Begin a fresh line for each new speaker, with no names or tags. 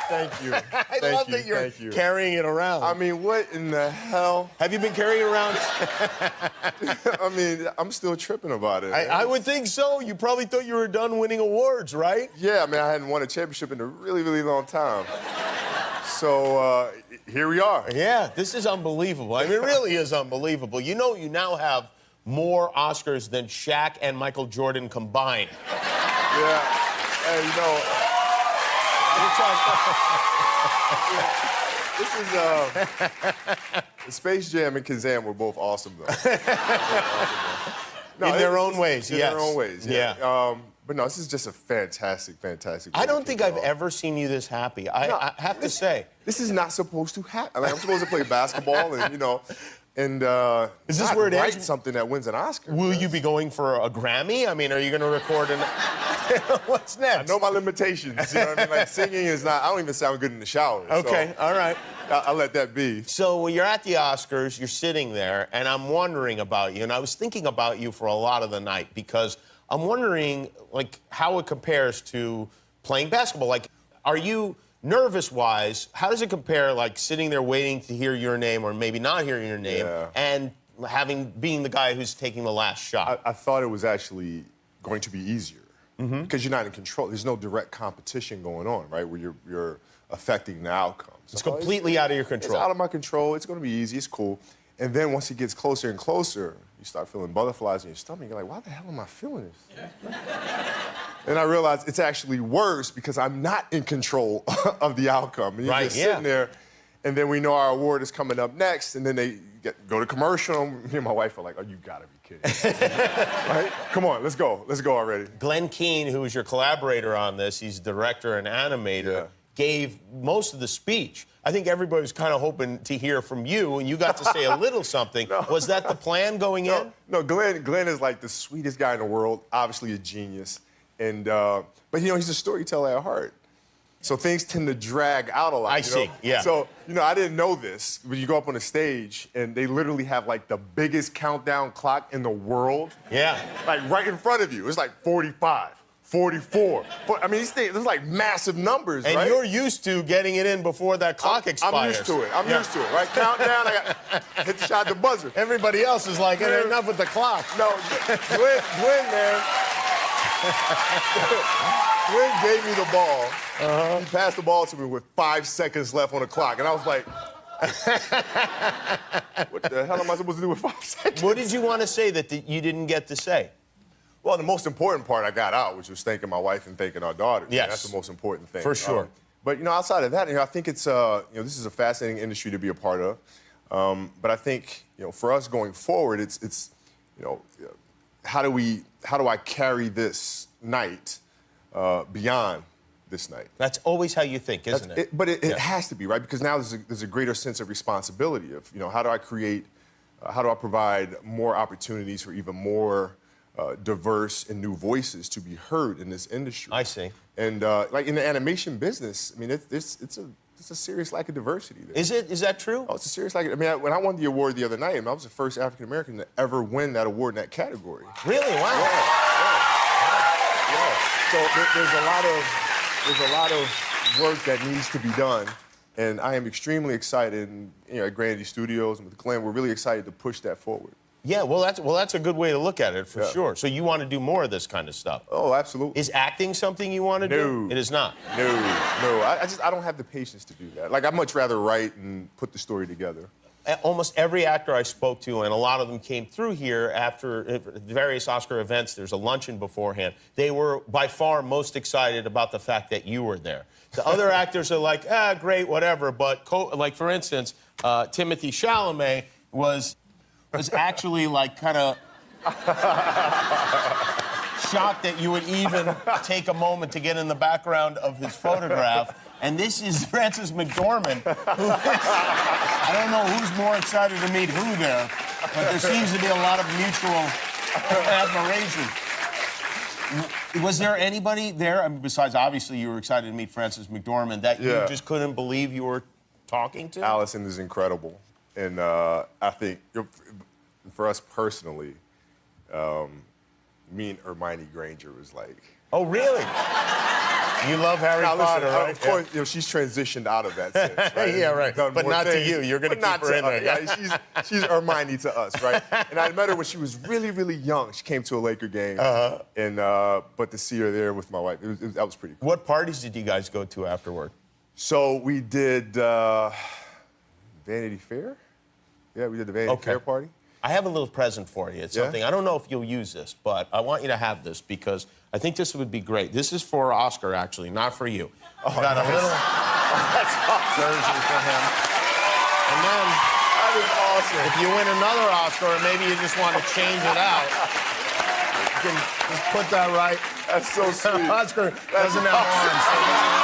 Thank you.
I love that you're carrying it around.
I mean, what in the hell?
Have you been carrying it around?
I mean, I'm still tripping about it.
I would think so. You probably thought you were done winning awards, right?
Yeah, I mean, I hadn't won a championship in a really, really long time. So here we are.
Yeah, this is unbelievable. I mean, it really is unbelievable. You know, you now have more Oscars than Shaq and Michael Jordan combined.
Yeah, and you know, this is Space Jam and Kazam were both awesome though.
In their own ways, yes.
In their own ways, yeah. But no, this is just a fantastic.
I don't think I've ever seen you this happy. I have to say.
This is not supposed to happen. Like, I'm supposed to play basketball and, you know, and
is this where it
write
ends?
Something that wins an Oscar.
Will you be going for a Grammy? I mean, are you going to record an... What's next?
I know my limitations, you know what I mean? Like, singing is not... I don't even sound good in the shower.
Okay,
so
all right.
I'll let that be.
So when you're at the Oscars, you're sitting there, and I'm wondering about you, and I was thinking about you for a lot of the night, because I'm wondering, like, how it compares to playing basketball. Like, are you... nervous-wise, how does it compare, like, sitting there waiting to hear your name or maybe not hearing your name and being the guy who's taking the last shot?
I thought it was actually going to be easier because you're not in control. There's no direct competition going on, right, where you're affecting the outcome.
It's completely out of your control.
It's out of my control. It's going to be easy. It's cool. And then once it gets closer and closer, you start feeling butterflies in your stomach. You're like, why the hell am I feeling this? And I realized it's actually worse because I'm not in control of the outcome. And you're just sitting there, and then we know our award is coming up next, and then they go to commercial. Me and my wife are like, oh, you gotta be kidding. Right? Come on, let's go. Let's go already.
Glenn Keane, who is your collaborator on this, he's director and animator, gave most of the speech. I think everybody was kind of hoping to hear from you, and you got to say a little something. Was that the plan going in?
No, Glenn is like the sweetest guy in the world, obviously a genius. And, but, you know, he's a storyteller at heart. So things tend to drag out a lot.
I see, yeah.
So, you know, I didn't know this, but you go up on a stage, and they literally have, like, the biggest countdown clock in the world.
Yeah.
Like, right in front of you. It's like 45, 44. I mean, these things, there's, like, massive numbers,
right? And you're used to getting it in before that clock expires.
I'm used to it. I'm used to it, right? Countdown, I got hit the shot at the buzzer.
Everybody else is like, enough with the clock.
No, Glenn, man. Glenn gave me the ball. He passed the ball to me with 5 seconds left on the clock. And I was like, what the hell am I supposed to do with 5 seconds?
What did you want to say that you didn't get to say?
Well, the most important part I got out, which was thanking my wife and thanking our daughters.
Yes.
That's the most important thing.
For sure.
But, you know, outside of that, you know, I think it's, you know, this is a fascinating industry to be a part of. But I think, you know, for us going forward, it's you know, how do I carry this night beyond this night?
That's always how you think, isn't it?
But it has to be, right? Because now there's a greater sense of responsibility of, you know, how do I provide more opportunities for even more diverse and new voices to be heard in this industry?
I see.
And like in the animation business, I mean, it's a serious lack of diversity there.
Is it? Is that true?
Oh, it's a serious lack. I mean, when I won the award the other night, I mean, I was the first African American to ever win that award in that category.
Really? Wow.
Yeah. So there's a lot of work that needs to be done, and I am extremely excited. And, you know, at Grandy Studios and with Glenn, we're really excited to push that forward.
Yeah, well, that's a good way to look at it, for sure. So you want to do more of this kind of stuff?
Oh, absolutely.
Is acting something you want to do? It is not?
No. I don't have the patience to do that. Like, I'd much rather write and put the story together.
Almost every actor I spoke to, and a lot of them came through here after various Oscar events, there's a luncheon beforehand, they were by far most excited about the fact that you were there. The other actors are like, great, whatever, but, like, for instance, Timothée Chalamet was actually, like, kind of shocked that you would even take a moment to get in the background of his photograph. And this is Frances McDormand, who is, I don't know who's more excited to meet who there, but there seems to be a lot of mutual admiration. Was there anybody there, I mean, besides obviously you were excited to meet Frances McDormand, that you just couldn't believe you were talking to?
Allison is incredible. And I think, for us personally, me and Hermione Granger was like...
Oh, really? You love Harry
Now,
Potter,
listen,
right?
of course, you know, she's transitioned out of that sense, right?
Yeah, right.
Done
But
more
not to
things,
you. You're going to
but
keep
not
her in
to
there.
us. Yeah, she's Hermione to us, right? And I met her when she was really, really young. She came to a Laker game, and but to see her there with my wife, that was pretty cool.
What parties did you guys go to afterward?
So we did Vanity Fair. Yeah, we did the Vanity Fair party.
I have a little present for you. It's something, I don't know if you'll use this, but I want you to have this because I think this would be great. This is for Oscar, actually, not for you.
Oh,
got a little jersey for him. And then,
That is awesome.
if you win another Oscar, or maybe you just want to change it out, you can just put that right.
That's so sweet.
Oscar doesn't have arms.